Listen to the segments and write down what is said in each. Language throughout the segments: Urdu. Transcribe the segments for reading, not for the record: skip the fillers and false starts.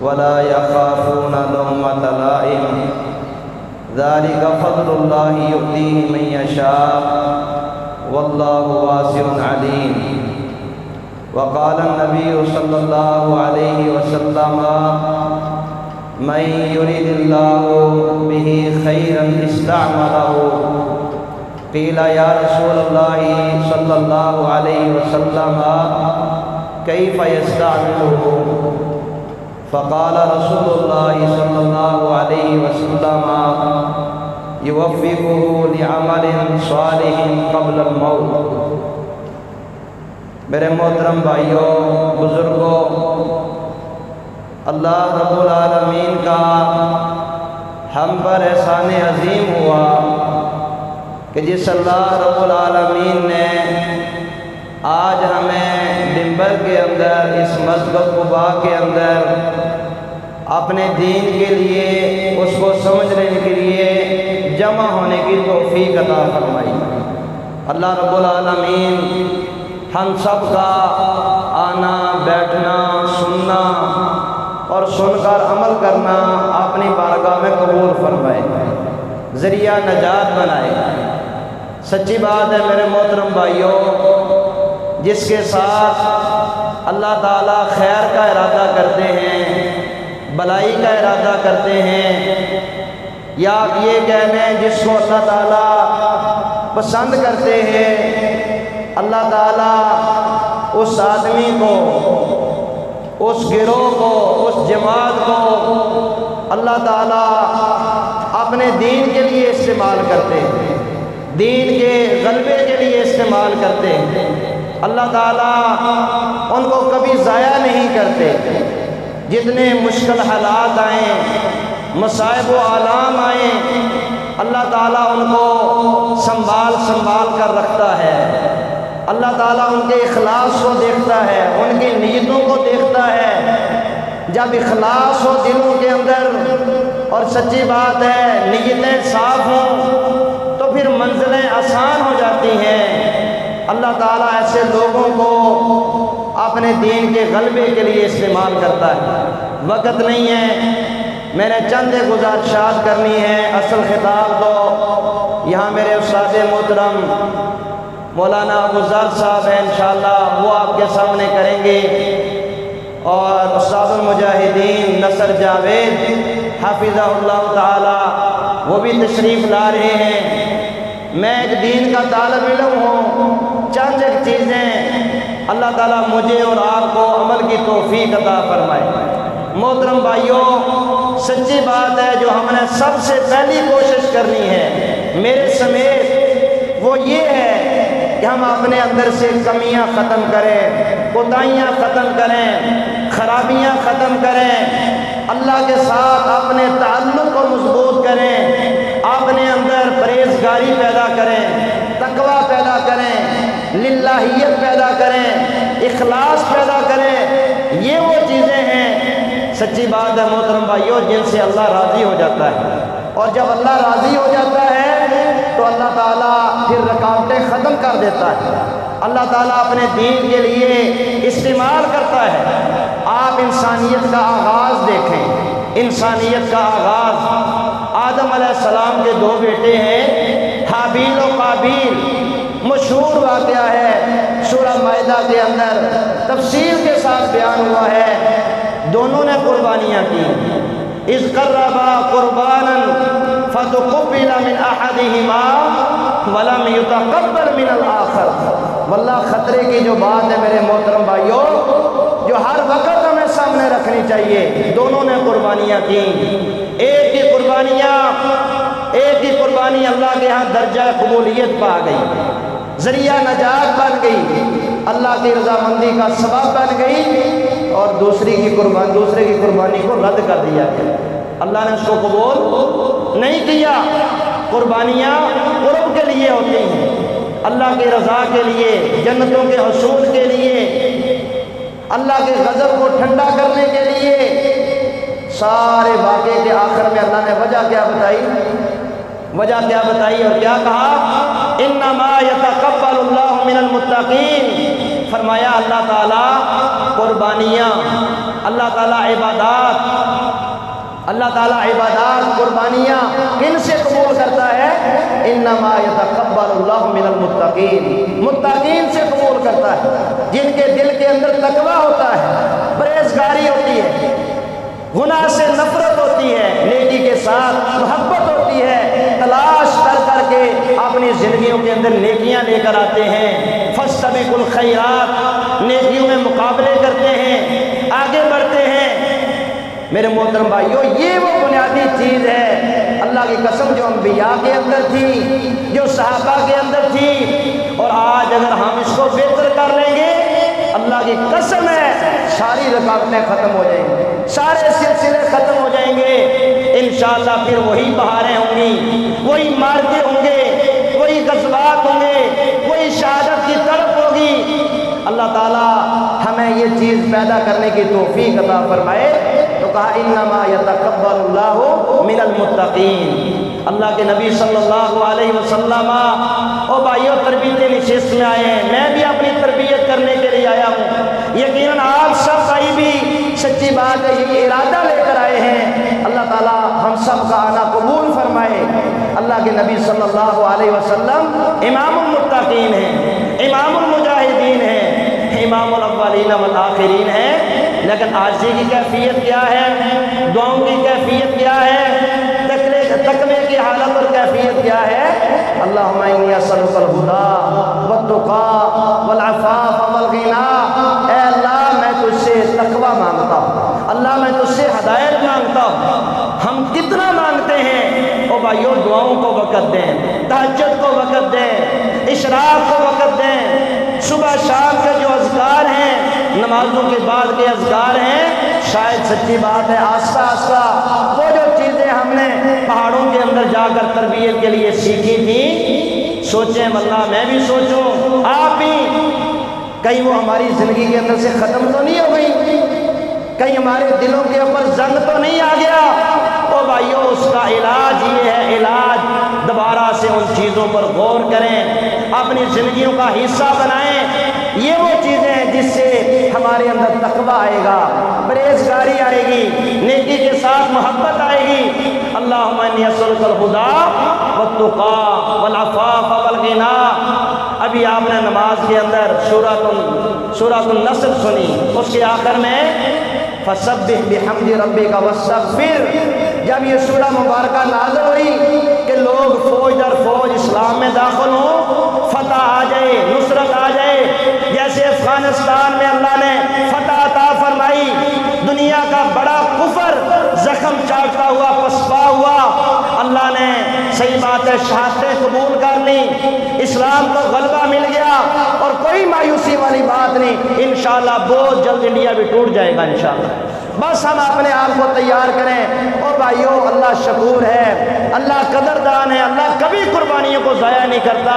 ولا يخافون لومة لائم ذلك فضل الله يؤتيه من يشاء والله واسع عليم. وقال النبي صلى الله عليه وسلم من يريد الله به خيرا استعمله. قيل يا رسول الله صلى الله عليه وسلم كيف يستعمله؟ فقال رسول الله صلى الله عليه وسلم يوفقه لعمل صالح قبل الموت. میرے محترم بھائیوں، بزرگوں، اللہ رب العالمین کا ہم پر احسان عظیم ہوا کہ جس اللہ رب العالمین نے آج ہمیں ڈمبر کے اندر اس مسجد قباء کے اندر اپنے دین کے لیے اس کو سمجھنے کے لیے جمع ہونے کی توفیق عطا فرمائی. اللہ رب العالمین ہم سب کا آنا، بیٹھنا، سننا اور سن کر عمل کرنا اپنی بارگاہ میں قبول فرمائے، ذریعہ نجات بنائے. سچی بات ہے میرے محترم بھائیوں، جس کے ساتھ اللہ تعالیٰ خیر کا ارادہ کرتے ہیں، بلائی کا ارادہ کرتے ہیں، یا یہ کہہ لیں جس کو اللہ تعالیٰ پسند کرتے ہیں، اللہ تعالیٰ اس آدمی کو، اس گروہ کو، اس جماعت کو اللہ تعالیٰ اپنے دین کے لیے استعمال کرتے ہیں، دین کے غلبے کے لیے استعمال کرتے ہیں. اللہ تعالیٰ ان کو کبھی ضائع نہیں کرتے. جتنے مشکل حالات آئیں، مصائب و آلام آئیں، اللہ تعالیٰ ان کو سنبھال کر رکھتا ہے. اللہ تعالیٰ ان کے اخلاص کو دیکھتا ہے، ان کی نیتوں کو دیکھتا ہے. جب اخلاص ہو دلوں کے اندر اور سچی بات ہے نیتیں صاف ہوں تو پھر منزلیں آسان ہو جاتی ہیں. اللہ تعالیٰ ایسے لوگوں کو اپنے دین کے غلبے کے لیے استعمال کرتا ہے. وقت نہیں ہے، میں نے چند گزارشات کرنی ہے. اصل خطاب تو یہاں میرے استاد محترم مولانا ابو ذر صاحب ہیں، انشاءاللہ وہ آپ کے سامنے کریں گے، اور استاد المجاہدین نصر جاوید حافظہ اللہ تعالی وہ بھی تشریف لا رہے ہیں. میں ایک دین کا طالب علم ہوں، چند ایک چیزیں اللہ تعالیٰ مجھے اور آپ کو عمل کی توفیق عطا فرمائے. محترم بھائیوں، سچی بات ہے جو ہم نے سب سے پہلی کوشش کرنی ہے میرے سمیت، وہ یہ ہے کہ ہم اپنے اندر سے کمیاں ختم کریں، کوتاہیاں ختم کریں، خرابیاں ختم کریں، اللہ کے ساتھ اپنے تعلق کو مضبوط کریں، اپنے اندر پرہیزگاری پیدا کریں، تقوی پیدا کریں، للہیت پیدا کریں، اخلاص پیدا کریں. یہ وہ چیزیں ہیں، سچی بات ہے محترم بھائیوں، جن سے اللہ راضی ہو جاتا ہے. اور جب اللہ راضی ہو جاتا ہے تو اللہ تعالیٰ پھر رکاوٹیں ختم کر دیتا ہے. اللہ تعالیٰ اپنے دین کے لیے استعمال کرتا ہے. آپ انسانیت کا آغاز دیکھیں، انسانیت کا آغاز آدم علیہ السلام کے دو بیٹے ہیں، حابیل و قابیل. مشہور واقعہ ہے، سورہ مائدہ کے اندر تفصیل کے ساتھ بیان ہوا ہے. دونوں نے قربانیاں کی. اذ قربا قربانا فتقبل من احدهما ولم يتقبل من الاخر. واللہ خطرے کی جو بات ہے میرے محترم بھائیوں، جو ہر وقت ہمیں سامنے رکھنی چاہیے. دونوں نے قربانیاں کی. ایک ہی قربانی اللہ کے ہاں درجہ قبولیت پا گئی، ذریعہ نجات بن گئی، اللہ کی رضامندی کا سبب بن گئی، اور دوسرے کی قربانی کو رد کر دیا گیا. اللہ نے اس کو قبول نہیں کیا. قربانیاں قرب کے لیے ہوتی ہیں، اللہ کی رضا کے لیے، جنتوں کے حصول کے لیے، اللہ کے غضب کو ٹھنڈا کرنے کے لیے. سارے واقعے کے آخر میں اللہ نے وجہ کیا بتائی اور کیا کہا؟ انما یتقبل اللہ من المتقین. فرمایا اللہ تعالیٰ قربانیاں، اللہ تعالیٰ عبادات قربانیاں کن سے قبول کرتا ہے؟ انما یتقبل اللہ من المتقین، متقین سے قبول کرتا ہے، جن کے دل کے اندر تقوی ہوتا ہے، پرہیزگاری ہوتی ہے، گناہ سے نفرت ہوتی ہے، نیکی کے ساتھ محبت ہوتی ہے، تلاش کر کر کے اپنی زندگیوں کے اندر نیکیاں لے کر آتے ہیں، فاستبقوا الخیرات، نیکیوں میں مقابلے کرتے ہیں، آگے بڑھتے ہیں۔ میرے محترم بھائیو، یہ وہ بنیادی چیز ہے اللہ کی قسم جو انبیاء کے اندر تھی، جو صحابہ کے اندر تھی، اور آج اگر ہم اس کو بہتر کر لیں گے اللہ کی قسم ہے ساری رکاوٹیں ختم ہو جائیں گی، سارے سلسلے ختم ہو جائیں گے انشاءاللہ۔ پھر وہی بہاریں ہوں گی، وہی مارکے ہوں گے، وہی غزوات ہوں گے، وہی شہادت کی طرف ہوگی۔ اللہ تعالیٰ ہمیں یہ چیز پیدا کرنے کی توفیق عطا فرمائے۔ تو کہا انما یتقبل اللہ من المتقین۔ اللہ کے نبی صلی اللہ علیہ وسلم، او بھائیو تربیت نشست میں آئے ہیں، میں بھی اپنی تربیت کرنے کے لیے آیا ہوں، یقیناً آپ سب بھائی بھی سچی بات ہے یہ ارادہ لے کر آئے ہیں۔ اللہ تعالیٰ ہم سب کا آنا قبول فرمائے۔ اللہ کے نبی صلی اللہ علیہ وسلم امام المتقین ہیں، امام المجاہدین ہیں، امام الاولین والآخرین ہیں، لیکن عاجزی کی کیفیت کیا ہے؟ دعاؤں کی کیفیت کیا ہے؟ تقوی کی حالت اور کیفیت کیا ہے؟ اللہم انی اسألک الہدی والتقی والعفاف والغنی۔ اے اللہ میں تجھ سے تقوی مانگتا ہوں، اللہ میں تجھ سے ہدایت مانگتا ہوں۔ ہم کتنا مانگتے ہیں؟ او بھائیو دعاؤں کو وقت دیں، تہجد کو وقت دیں، اشراق کو وقت دیں، صبح شام کے جو اذکار ہیں، نمازوں کے بعد کے اذکار ہیں، شاید سچی بات ہے آہستہ آہستہ وہ جو چیزیں ہم نے پہاڑوں کے اندر جا کر تربیت کے لیے سیکھی تھی، سوچیں واللہ میں بھی سوچوں، آپ بھی، کہیں وہ ہماری زندگی کے اندر سے ختم تو نہیں ہو گئی، کہیں ہمارے دلوں کے اوپر زنگ تو نہیں آ گیا؟ او بھائیو اس کا علاج یہ ہے، علاج دوبارہ سے ان چیزوں پر غور کریں، اپنی زندگیوں کا حصہ بنائیں۔ یہ وہ چیزیں ہیں جس سے ہمارے اندر تقوی آئے گا، پرہیزگاری آئے گی، نیکی کے ساتھ محبت آئے گی۔ اللہم انی اسألک الہدی والتقی والعفاف والغنی۔ ابھی آپ نے نماز کے اندر سورۃ النصر سنی، اس کے آخر میں فسبح بحمد ربک واستغفر۔ جب یہ سورہ مبارکہ نازل ہوئی کہ لوگ فوج در فوج اسلام میں داخل ہوں، فتح آ جائے، نصرت آ جائے، جیسے افغانستان میں اللہ نے فتح عطا فرمائی، دنیا کا بڑا کفر زخم چاٹتا ہوا پسپا ہوا، اللہ نے صحیح بات ہے شہادتیں قبول کر لی، اسلام کو غلبہ مل گیا، اور کوئی مایوسی والی بات نہیں، انشاءاللہ بہت جلد انڈیا بھی ٹوٹ جائے گا انشاءاللہ۔ بس ہم اپنے آپ کو تیار کریں۔ اور بھائیو اللہ شکور ہے، اللہ قدردان ہے، اللہ کبھی قربانیوں کو ضائع نہیں کرتا۔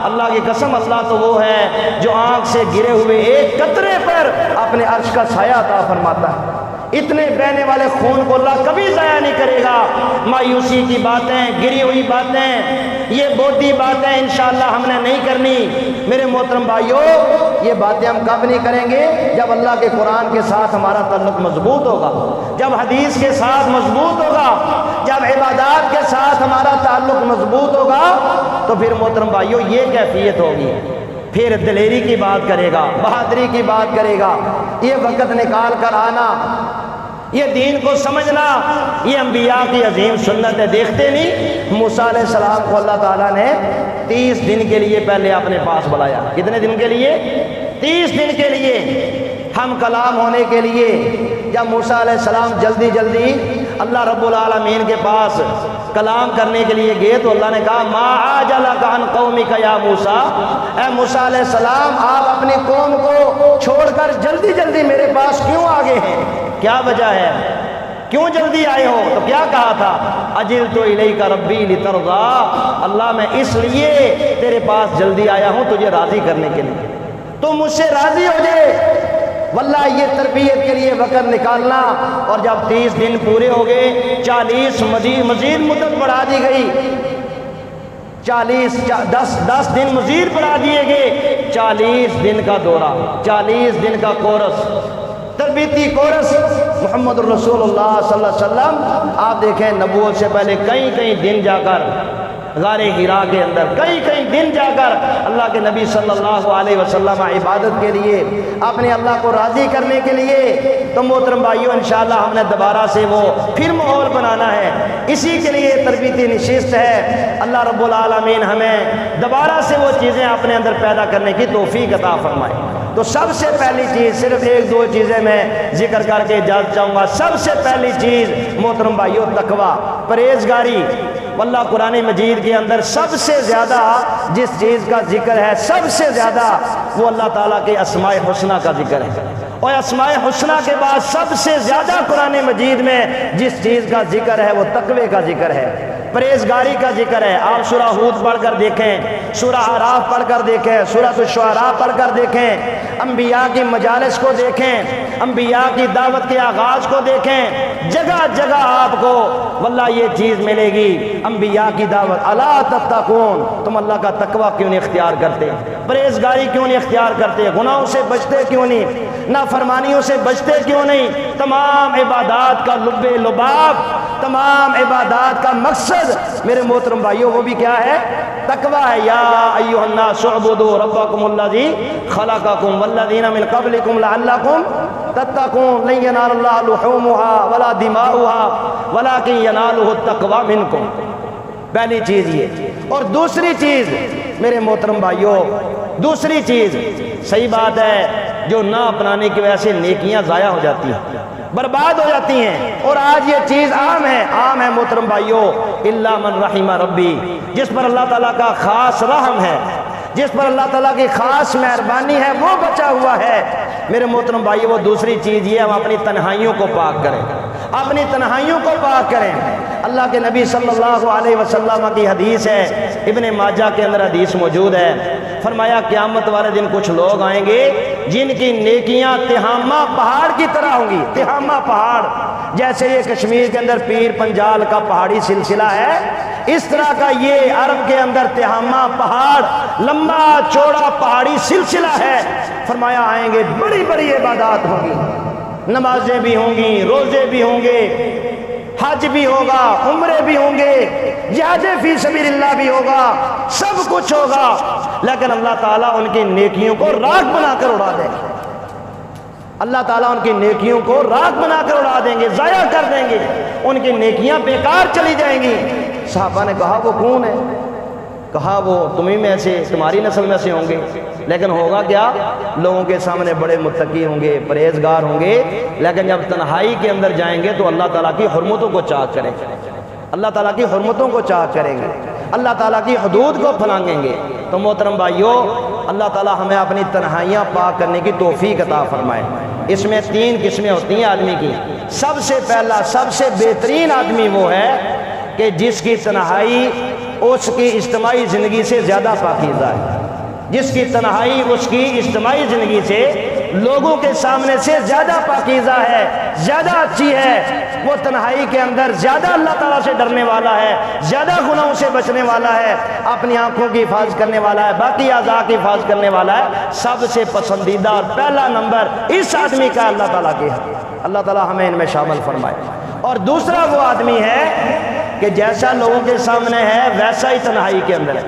اللہ کی قسم اللہ تو وہ ہے جو آنکھ سے گرے ہوئے ایک قطرے پر اپنے عرش کا سایہ عطا فرماتا ہے۔ اتنے بہنے والے خون کو اللہ کبھی ضائع نہیں کرے گا۔ مایوسی کی باتیں، گری ہوئی باتیں، یہ بودی باتیں انشاءاللہ ہم نے نہیں کرنی۔ میرے محترم بھائیو یہ باتیں ہم کب نہیں کریں گے؟ جب اللہ کے قرآن کے ساتھ ہمارا تعلق مضبوط ہوگا، جب حدیث کے ساتھ مضبوط ہوگا، جب عبادات کے ساتھ ہمارا تعلق مضبوط ہوگا، تو پھر محترم بھائیو یہ کیفیت ہوگی، پھر دلیری کی بات کرے گا، بہادری کی بات کرے گا، یہ وقت نکال کر آنا، یہ دین کو سمجھنا، یہ انبیاء کی عظیم سنت ہے۔ دیکھتے نہیں موسیٰ علیہ السلام کو اللہ تعالیٰ نے 30 دن کے لیے پہلے اپنے پاس بلایا۔ کتنے دن کے لیے؟ 30 دن کے لیے ہم کلام ہونے کے لیے جب موسیٰ علیہ السلام جلدی جلدی اللہ رب العالمین کے پاس کلام کرنے کے لیے گئے تو اللہ نے کہا ما عجلک عن قومک یا موسیٰ، اے موسیٰ علیہ السلام آپ اپنی قوم کو چھوڑ کر جلدی جلدی میرے پاس کیوں آگے ہیں؟ کیا وجہ ہے؟ کیوں جلدی آئے ہو؟ تو کیا کہا تھا؟ اجلت الیک ربی لترضی، اللہ میں اس لیے تیرے پاس جلدی آیا ہوں تجھے راضی کرنے کے لیے، تو مجھ سے راضی ہو جائے۔ واللہ یہ تربیت کے لیے وقت نکالنا، اور جب 30 دن پورے ہو گئے 40 مزید مدت بڑھا دی گئی، 10 دن مزید بڑھا دیے گئے، 40 دن کا دورہ، 40 دن کا کورس، تربیتی کورس محمد الرسول اللہ صلی اللہ علیہ وسلم۔ آپ دیکھیں نبوت سے پہلے کئی دن جا کر غار حرا کے اندر کئی دن جا کر اللہ کے نبی صلی اللہ علیہ وسلم عبادت کے لیے، اپنے اللہ کو راضی کرنے کے لیے۔ تو محترم بھائیو انشاءاللہ ہم نے دوبارہ سے وہ پھر ماحول بنانا ہے، اسی کے لیے تربیتی نشست ہے۔ اللہ رب العالمین ہمیں دوبارہ سے وہ چیزیں اپنے اندر پیدا کرنے کی توفیق عطا فرمائے۔ تو سب سے پہلی چیز، صرف 1-2 چیزیں میں ذکر کر کے اجازت چاہوں گا۔ سب سے پہلی چیز محترم بھائیو تقوی، پرہیزگاری۔ واللہ قرآن مجید کے اندر سب سے زیادہ جس چیز کا ذکر ہے، سب سے زیادہ وہ اللہ تعالیٰ کے اسماء حسنہ کا ذکر ہے، اور اسماء حسنہ کے بعد سب سے زیادہ قرآن مجید میں جس چیز کا ذکر ہے وہ تقوی کا ذکر ہے، پرہیزگاری کا ذکر ہے۔ آپ سورہ ہود پڑھ کر دیکھیں، سورہ اعراف پڑھ کر دیکھیں، سورۃ الشعراء پڑھ کر دیکھیں، انبیاء کی مجالس کو دیکھیں، انبیاء کی دعوت کے آغاز کو دیکھیں، جگہ جگہ آپ کو واللہ یہ چیز ملے گی، انبیاء کی دعوت۔ الا تتقون، تم اللہ کا تقوی کیوں نہیں اختیار کرتے؟ پرہیزگاری کیوں نہیں اختیار کرتے؟ گناہوں سے بچتے کیوں نہیں؟ نافرمانیوں سے بچتے کیوں نہیں؟ تمام عبادات کا لب لباب، تمام عبادات کا مقصد میرے محترم بھائیوں وہ بھی کیا ہے؟ تقوی ہے۔ یا ایھا الناس اعبدوا ربکم الذی خلقکم والذین من قبلکم لعلکم تتقون لن ینال اللہ لحومها ولا دماؤها ولکن ینالہ التقوی منکم۔ پہلی چیز یہ۔ اور دوسری چیز میرے محترم بھائیوں، دوسری چیز، صحیح بات ہے، جو نہ اپنانے کی وجہ سے نیکیاں ضائع ہو جاتی ہیں، برباد ہو جاتی ہیں، اور آج یہ چیز عام ہے محترم بھائیوں۔ الا من رحم ربی، جس پر اللہ تعالیٰ کا خاص رحم ہے، جس پر اللہ تعالیٰ کی خاص مہربانی ہے، وہ بچا ہوا ہے۔ میرے محترم بھائیوں وہ دوسری چیز یہ، ہم اپنی تنہائیوں کو پاک کریں، اپنی تنہائیوں کو پاک کریں۔ اللہ کے نبی صلی اللہ علیہ وسلم کی حدیث ہے، ابن ماجہ کے اندر حدیث موجود ہے، فرمایا قیامت والے دن کچھ لوگ آئیں گے جن کی نیکیاں تہامہ پہاڑ کی طرح ہوں گی۔ تہامہ پہاڑ، جیسے یہ کشمیر کے اندر پیر پنجال کا پہاڑی سلسلہ ہے، اس طرح کا یہ عرب کے اندر تہامہ پہاڑ، لمبا چوڑا پہاڑی سلسلہ ہے۔ فرمایا آئیں گے، بڑی بڑی عبادات ہوں گی، نمازیں بھی ہوں گی، روزے بھی ہوں گے، حج بھی ہوگا، عمرے بھی ہوں گے، جہاد فی سبیل اللہ بھی ہوگا، سب کچھ ہوگا، لیکن اللہ تعالیٰ ان کی نیکیوں کو راکھ بنا کر اڑا دیں گے۔ اللہ تعالیٰ ان کی نیکیوں کو راکھ بنا کر اڑا دیں گے، ضائع کر دیں گے، ان کی نیکیاں بیکار چلی جائیں گی۔ صحابہ نے کہا وہ کون ہے؟ کہا وہ تمہیں میں سے، تمہاری نسل میں سے ہوں گے، لیکن ہوگا کیا؟ لوگوں کے سامنے بڑے متقی ہوں گے، پرہیزگار ہوں گے، لیکن جب تنہائی کے اندر جائیں گے تو اللہ تعالیٰ کی حرمتوں کو چاک کریں گے، اللہ تعالیٰ کی حرمتوں کو چاک کریں گے، اللہ تعالیٰ کی حدود کو پھلانگیں گے۔ تو محترم بھائیوں، اللہ تعالیٰ ہمیں اپنی تنہائیاں پاک کرنے کی توفیق عطا فرمائے۔ اس میں 3 قسمیں ہوتی ہیں آدمی کی۔ سب سے پہلا، سب سے بہترین آدمی وہ ہے کہ جس کی تنہائی اس کی اجتماعی زندگی سے زیادہ پاکیزہ ہے، جس کی تنہائی اس کی اجتماعی زندگی سے، لوگوں کے سامنے سے زیادہ پاکیزہ ہے، زیادہ اچھی ہے۔ وہ تنہائی کے اندر زیادہ اللہ تعالیٰ سے ڈرنے والا ہے، زیادہ گناہوں سے بچنے والا ہے، اپنی آنکھوں کی حفاظت کرنے والا ہے، باقی اعضاء کی حفاظت کرنے والا ہے۔ سب سے پسندیدہ اور پہلا نمبر اس آدمی کا اللہ تعالیٰ کے ہے۔ اللہ تعالیٰ ہمیں ان میں شامل فرمائے۔ اور دوسرا وہ آدمی ہے کہ جیسا لوگوں کے سامنے ہے ویسا ہی تنہائی کے اندر ہے،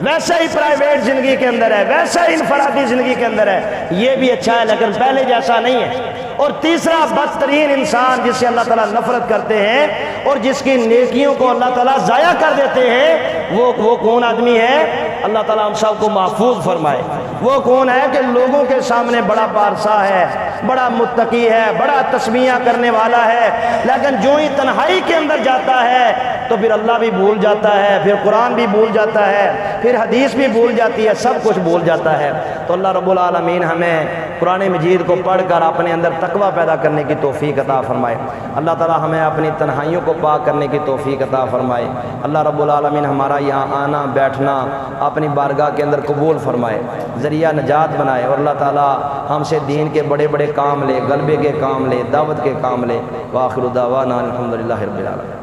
ویسا ہی پرائیویٹ زندگی کے اندر ہے، ویسا ہی انفرادی زندگی کے اندر ہے۔ یہ بھی اچھا ہے لیکن پہلے جیسا نہیں ہے۔ اور تیسرا بدترین انسان جس سے اللہ تعالیٰ نفرت کرتے ہیں اور جس کی نیکیوں کو اللہ تعالیٰ ضائع کر دیتے ہیں، وہ کون آدمی ہے؟ اللہ تعالیٰ ہم سب کو محفوظ فرمائے۔ وہ کون ہے کہ لوگوں کے سامنے بڑا پارسا ہے، بڑا متقی ہے، بڑا تسمیہ کرنے والا ہے، لیکن جو ہی تنہائی کے اندر جاتا ہے تو پھر اللہ بھی بھول جاتا ہے، پھر قرآن بھی بھول جاتا ہے، پھر حدیث بھی بھول جاتی ہے، سب کچھ بھول جاتا ہے۔ تو اللہ رب العالمین ہمیں قرآن مجید کو پڑھ کر اپنے اندر تقوی پیدا کرنے کی توفیق عطا فرمائے۔ اللہ تعالیٰ ہمیں اپنی تنہائیوں کو پاک کرنے کی توفیق عطا فرمائے۔ اللہ رب العالمین ہمارا یہاں آنا بیٹھنا اپنی بارگاہ کے اندر قبول فرمائے، ذریعہ نجات بنائے، اور اللہ تعالیٰ ہم سے دین کے بڑے بڑے کام لے، غلبے کے کام لے، دعوت کے کام لے۔ وآخر دعوانا الحمدللہ رب العالمین۔